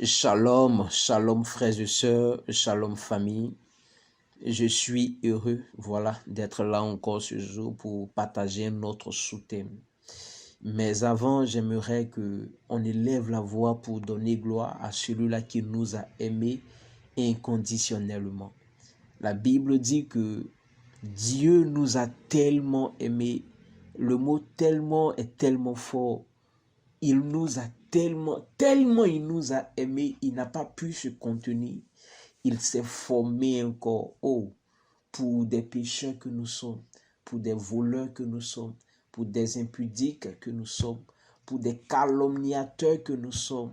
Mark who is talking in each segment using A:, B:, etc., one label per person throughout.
A: Shalom, shalom frères et sœurs, shalom famille. Je suis heureux, d'être là encore ce jour pour partager notre sous-thème. Mais avant, j'aimerais que on élève la voix pour donner gloire à celui-là qui nous a aimés inconditionnellement. La Bible dit que Dieu nous a tellement aimés. Le mot tellement est tellement fort. Il nous a tellement il nous a aimés, il n'a pas pu se contenir. Il s'est formé encore, pour des pécheurs que nous sommes, pour des voleurs que nous sommes, pour des impudiques que nous sommes, pour des calomniateurs que nous sommes.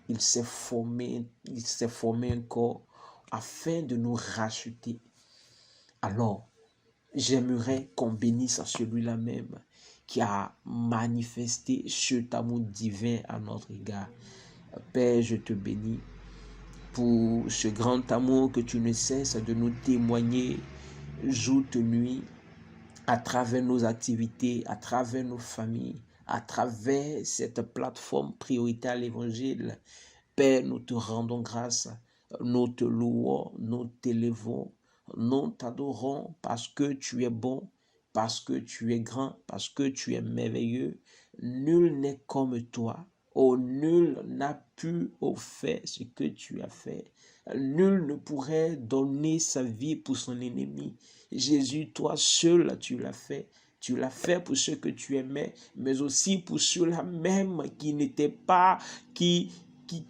A: Il s'est formé encore afin de nous racheter. Alors, j'aimerais qu'on bénisse à celui-là même qui a manifesté cet amour divin à notre égard. Père, je te bénis pour ce grand amour que tu ne cesses de nous témoigner jour et nuit à travers nos activités, à travers nos familles, à travers cette plateforme priorité à l'évangile. Père, nous te rendons grâce, nous te louons, nous t'élevons, nous t'adorons parce que tu es bon, parce que tu es grand, parce que tu es merveilleux. Nul n'est comme toi. Nul n'a pu faire ce que tu as fait. Nul ne pourrait donner sa vie pour son ennemi. Jésus, toi seul, tu l'as fait. Tu l'as fait pour ceux que tu aimais, mais aussi pour ceux-là même qui n'étaient pas, qui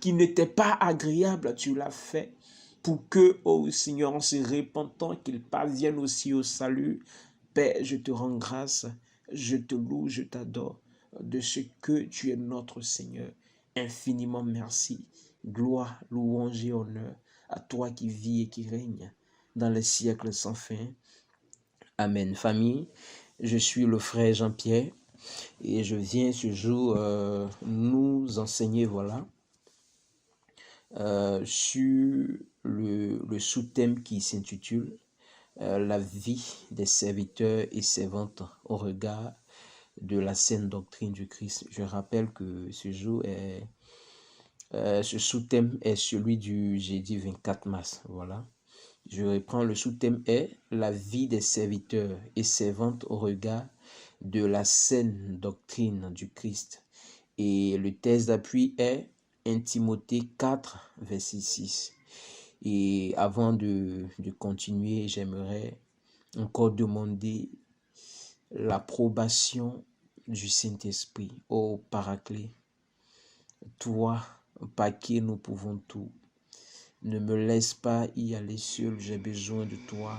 A: n'était pas agréable, tu l'as fait pour que, Seigneur, en se repentant, qu'ils parviennent aussi au salut. Père, je te rends grâce, je te loue, je t'adore de ce que tu es notre Seigneur. Infiniment merci. Gloire, louange et honneur à toi qui vis et qui règne dans les siècles sans fin. Amen. Famille, je suis le frère Jean-Pierre et je viens ce jour nous enseigner, sur le sous-thème qui s'intitule la vie des serviteurs et servantes au regard de la saine doctrine du Christ. Je rappelle que ce jour ce sous-thème est celui du jeudi 24 mars. Je reprends, le sous-thème est la vie des serviteurs et servantes au regard de la saine doctrine du Christ. Et le texte d'appui est 1 Timothée 4, verset 6. Et avant de continuer, j'aimerais encore demander l'approbation du Saint-Esprit. Ô Paraclet, toi, par qui nous pouvons tout, ne me laisse pas y aller seul, j'ai besoin de toi.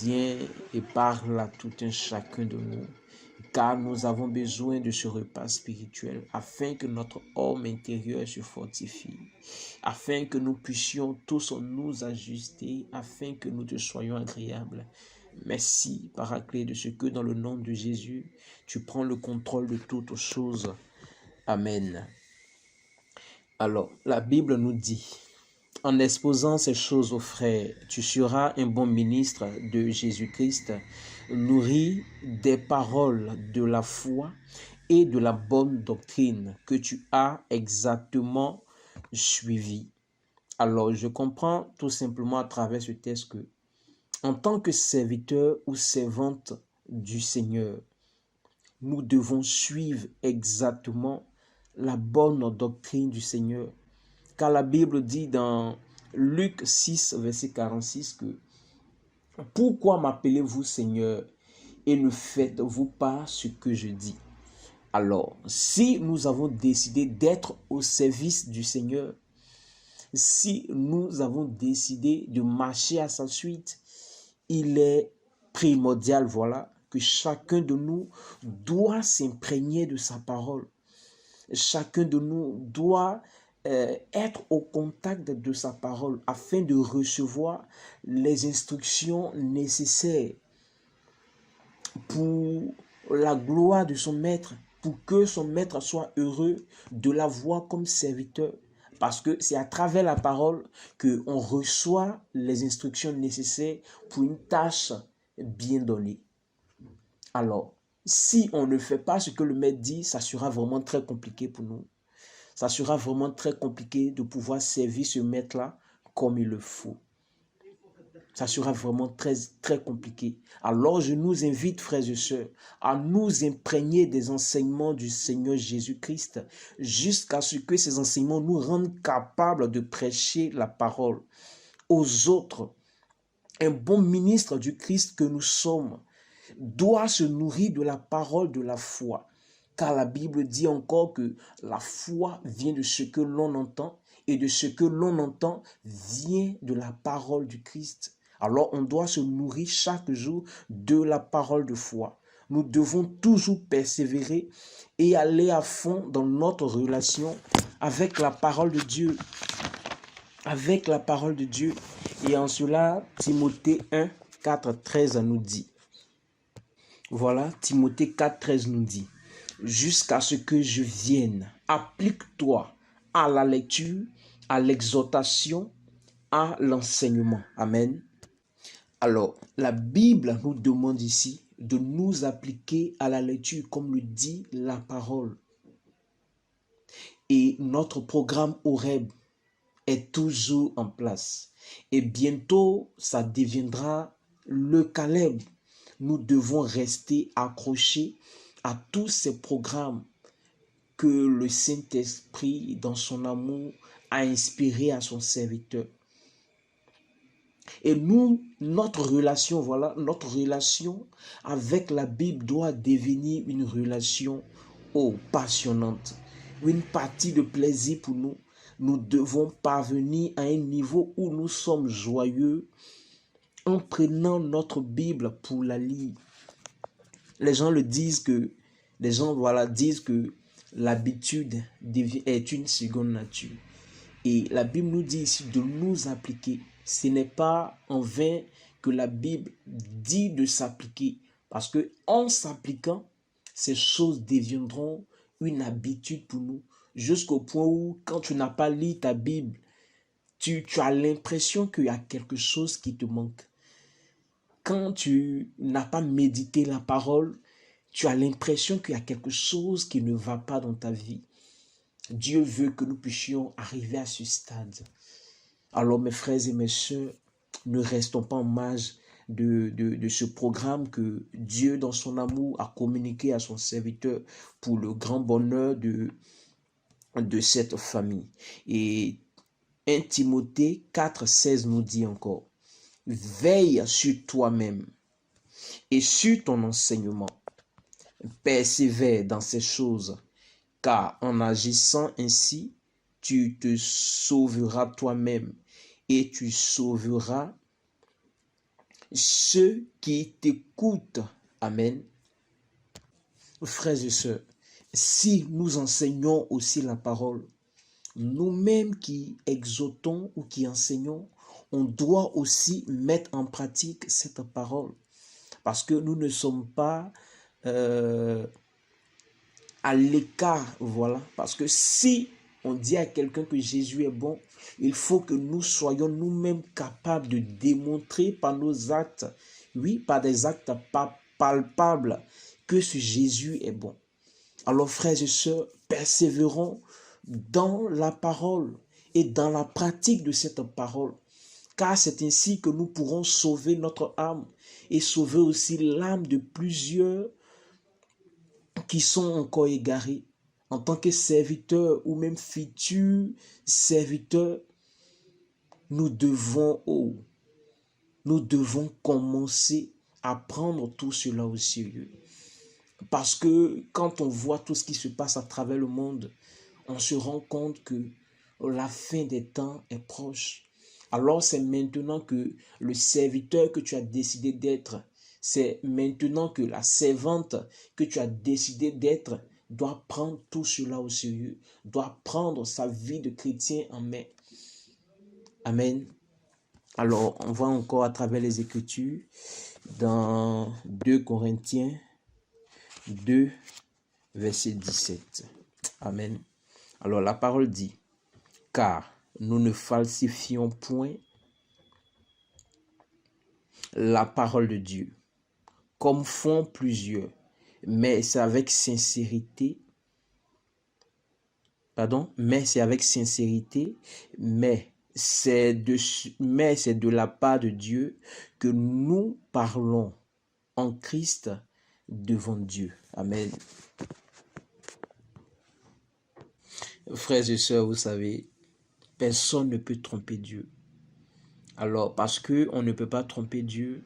A: Viens et parle à tout un chacun de nous, car nous avons besoin de ce repas spirituel afin que notre homme intérieur se fortifie, afin que nous puissions tous nous ajuster, afin que nous te soyons agréables. Merci, Paraclet, de ce que dans le nom de Jésus, tu prends le contrôle de toutes choses. Amen. Alors, la Bible nous dit, en exposant ces choses aux frères, tu seras un bon ministre de Jésus-Christ, nourri des paroles de la foi et de la bonne doctrine que tu as exactement suivi. Alors, je comprends tout simplement à travers ce texte que, en tant que serviteur ou servante du Seigneur, nous devons suivre exactement la bonne doctrine du Seigneur. Car la Bible dit dans Luc 6, verset 46 que « Pourquoi m'appelez-vous Seigneur et ne faites-vous pas ce que je dis ?» Alors, si nous avons décidé d'être au service du Seigneur, si nous avons décidé de marcher à sa suite, il est primordial, que chacun de nous doit s'imprégner de sa parole. Chacun de nous doit être au contact de sa parole afin de recevoir les instructions nécessaires pour la gloire de son maître, pour que son maître soit heureux de l'avoir comme serviteur. Parce que c'est à travers la parole qu'on reçoit les instructions nécessaires pour une tâche bien donnée. Alors, si on ne fait pas ce que le maître dit, ça sera vraiment très compliqué pour nous. ça sera vraiment très compliqué de pouvoir servir ce maître-là comme il le faut. Ça sera vraiment très, très compliqué. Alors, je nous invite, frères et sœurs, à nous imprégner des enseignements du Seigneur Jésus-Christ jusqu'à ce que ces enseignements nous rendent capables de prêcher la parole aux autres. Un bon ministre du Christ que nous sommes doit se nourrir de la parole de la foi. Car la Bible dit encore que la foi vient de ce que l'on entend et de ce que l'on entend vient de la parole du Christ. Alors on doit se nourrir chaque jour de la parole de foi. Nous devons toujours persévérer et aller à fond dans notre relation avec la parole de Dieu. Avec la parole de Dieu. Et en cela, Timothée 1, 4, 13 nous dit. Voilà, Timothée 4, 13 nous dit. Jusqu'à ce que je vienne, applique-toi à la lecture, à l'exhortation, à l'enseignement. Amen. Alors, la Bible nous demande ici de nous appliquer à la lecture, comme le dit la parole. Et notre programme Horeb est toujours en place. Et bientôt, ça deviendra le Caleb. Nous devons rester accrochés à tous ces programmes que le Saint-Esprit, dans son amour, a inspiré à son serviteur. Et nous, notre relation, voilà, notre relation avec la Bible doit devenir une relation passionnante, une partie de plaisir pour nous. Nous devons parvenir à un niveau où nous sommes joyeux en prenant notre Bible pour la lire. Les gens disent que l'habitude est une seconde nature. Et la Bible nous dit ici de nous appliquer. Ce n'est pas en vain que la Bible dit de s'appliquer. Parce que en s'appliquant, ces choses deviendront une habitude pour nous. Jusqu'au point où, quand tu n'as pas lu ta Bible, tu as l'impression qu'il y a quelque chose qui te manque. Quand tu n'as pas médité la parole, tu as l'impression qu'il y a quelque chose qui ne va pas dans ta vie. Dieu veut que nous puissions arriver à ce stade. Alors mes frères et mes sœurs, ne restons pas en marge de ce programme que Dieu dans son amour a communiqué à son serviteur pour le grand bonheur de cette famille. Et 1 Timothée 4, 16 nous dit encore, veille sur toi-même et sur ton enseignement. Persévère dans ces choses, car en agissant ainsi, tu te sauveras toi-même et tu sauveras ceux qui t'écoutent. Amen. Frères et sœurs, si nous enseignons aussi la parole, nous-mêmes qui exhortons ou qui enseignons, on doit aussi mettre en pratique cette parole. Parce que nous ne sommes pas à l'écart, voilà. Parce que si on dit à quelqu'un que Jésus est bon, il faut que nous soyons nous-mêmes capables de démontrer par nos actes, oui, par des actes palpables, que ce Jésus est bon. Alors frères et sœurs, persévérons dans la parole et dans la pratique de cette parole. Car c'est ainsi que nous pourrons sauver notre âme et sauver aussi l'âme de plusieurs qui sont encore égarés. En tant que serviteurs ou même futurs serviteurs, nous devons commencer à prendre tout cela au sérieux. Parce que quand on voit tout ce qui se passe à travers le monde, on se rend compte que la fin des temps est proche. Alors c'est maintenant que le serviteur que tu as décidé d'être, c'est maintenant que la servante que tu as décidé d'être doit prendre tout cela au sérieux, doit prendre sa vie de chrétien en main. Amen. Alors on voit encore à travers les Écritures dans 2 Corinthiens 2, verset 17. Amen. Alors la parole dit, car nous ne falsifions point la parole de Dieu, comme font plusieurs, mais c'est avec sincérité pardon, mais c'est avec sincérité, mais c'est de la part de Dieu que nous parlons en Christ devant Dieu. Amen. Frères et sœurs, vous savez, personne ne peut tromper Dieu. Alors, parce qu'on ne peut pas tromper Dieu,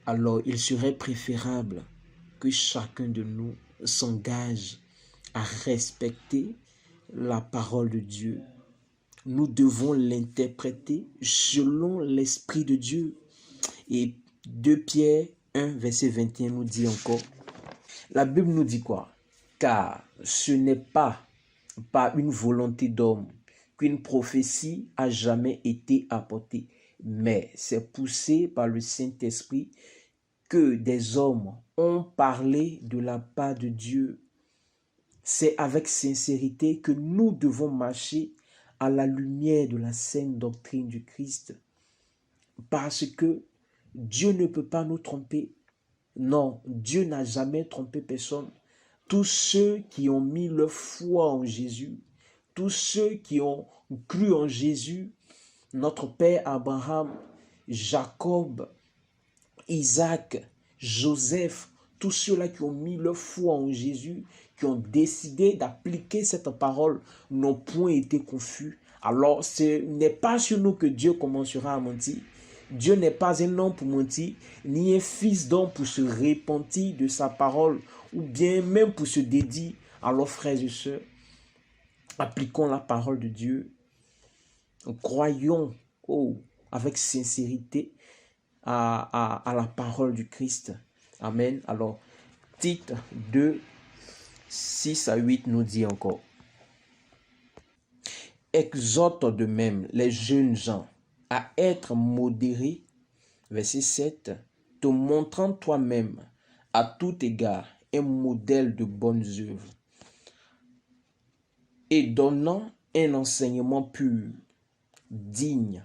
A: alors il serait préférable que chacun de nous s'engage à respecter la parole de Dieu. Nous devons l'interpréter selon l'Esprit de Dieu. Et 2 Pierre 1, verset 21 nous dit encore, la Bible nous dit quoi? Car ce n'est pas par une volonté d'homme qu'une prophétie a jamais été apportée, mais c'est poussé par le Saint-Esprit que des hommes ont parlé de la part de Dieu. C'est avec sincérité que nous devons marcher à la lumière de la saine doctrine du Christ. Parce que Dieu ne peut pas nous tromper. Non, Dieu n'a jamais trompé personne. Tous ceux qui ont mis leur foi en Jésus, tous ceux qui ont cru en Jésus, notre Père Abraham, Jacob, Isaac, Joseph, tous ceux-là qui ont mis leur foi en Jésus, qui ont décidé d'appliquer cette parole, n'ont point été confus. Alors, ce n'est pas sur nous que Dieu commencera à mentir. Dieu n'est pas un homme pour mentir, ni un fils d'homme pour se repentir de sa parole, ou bien même pour se dédier. Alors, frères et sœurs, appliquons la parole de Dieu. Croyons avec sincérité à la parole du Christ. Amen. Alors, Tite 2, 6 à 8 nous dit encore. Exhorte de même les jeunes gens à être modérés. Verset 7. Te montrant toi-même à tout égard un modèle de bonnes œuvres et donnant un enseignement pur, digne.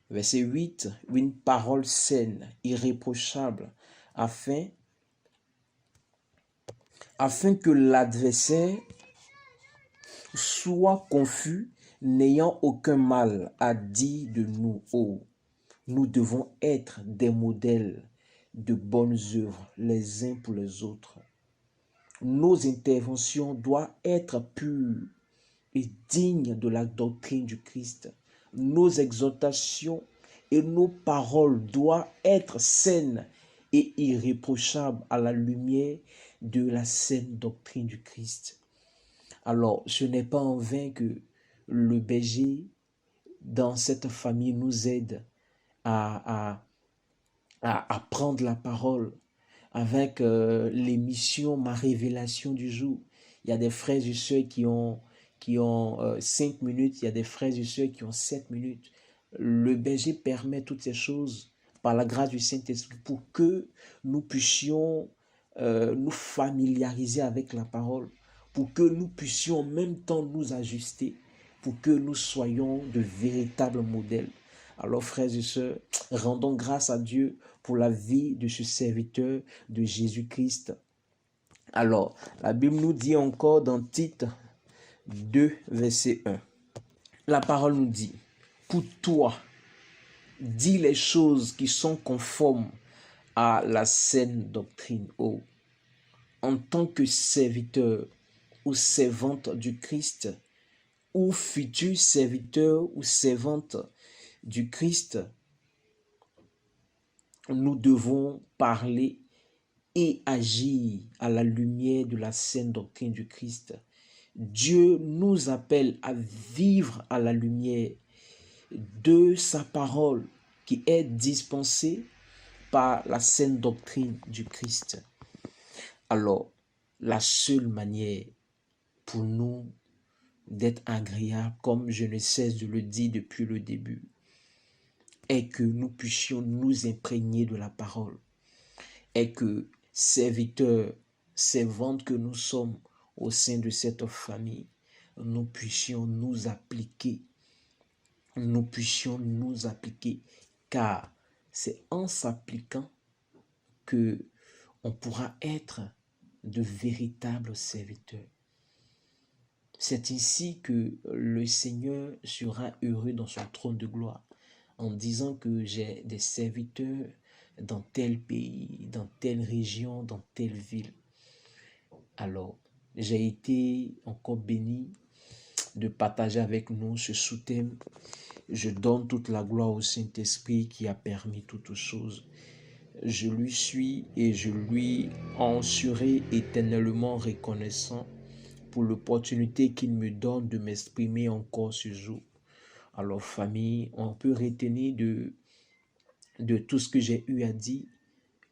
A: Verset 8. Une parole saine, irréprochable, afin que l'adversaire soit confus, n'ayant aucun mal à dire de nous. Nous devons être des modèles de bonnes œuvres les uns pour les autres. Nos interventions doivent être pures et dignes de la doctrine du Christ. Nos exhortations et nos paroles doivent être saines et irréprochables à la lumière de la saine doctrine du Christ. Alors, ce n'est pas en vain que le berger dans cette famille nous aide à apprendre la parole avec l'émission Ma Révélation du jour. Il y a des frères et sœurs qui ont 5 minutes, il y a des frères et sœurs qui ont 7 minutes. Le berger permet toutes ces choses par la grâce du Saint-Esprit pour que nous puissions nous familiariser avec la parole, pour que nous puissions en même temps nous ajuster, pour que nous soyons de véritables modèles. Alors, frères et sœurs, rendons grâce à Dieu pour la vie de ce serviteur de Jésus-Christ. Alors, la Bible nous dit encore dans Tite 2, verset 1. La parole nous dit, pour toi, dis les choses qui sont conformes à la saine doctrine. En tant que serviteur ou servante du Christ, ou futur serviteur ou servante du Christ, nous devons parler et agir à la lumière de la saine doctrine du Christ. Dieu nous appelle à vivre à la lumière de sa parole qui est dispensée par la saine doctrine du Christ. Alors, la seule manière pour nous d'être agréables, comme je ne cesse de le dire depuis le début, est que nous puissions nous imprégner de la parole, est que serviteurs, servantes que nous sommes au sein de cette famille, nous puissions nous appliquer, car c'est en s'appliquant que on pourra être de véritables serviteurs. C'est ainsi que le Seigneur sera heureux dans son trône de gloire, en disant que j'ai des serviteurs dans tel pays, dans telle région, dans telle ville. Alors, j'ai été encore béni de partager avec nous ce sous-thème. Je donne toute la gloire au Saint-Esprit qui a permis toutes choses. Je lui suis et je lui en serai éternellement reconnaissant pour l'opportunité qu'il me donne de m'exprimer encore ce jour. Alors famille, on peut retenir de tout ce que j'ai eu à dire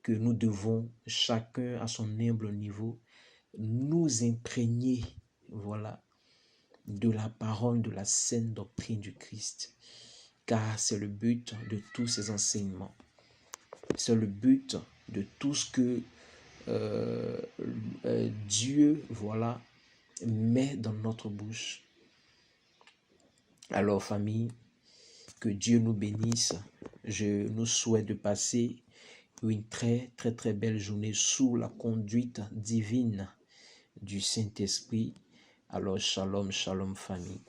A: que nous devons, chacun à son humble niveau, nous imprégner, voilà, de la parole, de la saine doctrine du Christ. Car c'est le but de tous ces enseignements. C'est le but de tout ce que Dieu, voilà, met dans notre bouche. Alors famille, que Dieu nous bénisse. Je nous souhaite de passer une très belle journée sous la conduite divine du Saint-Esprit. Alors shalom, shalom famille.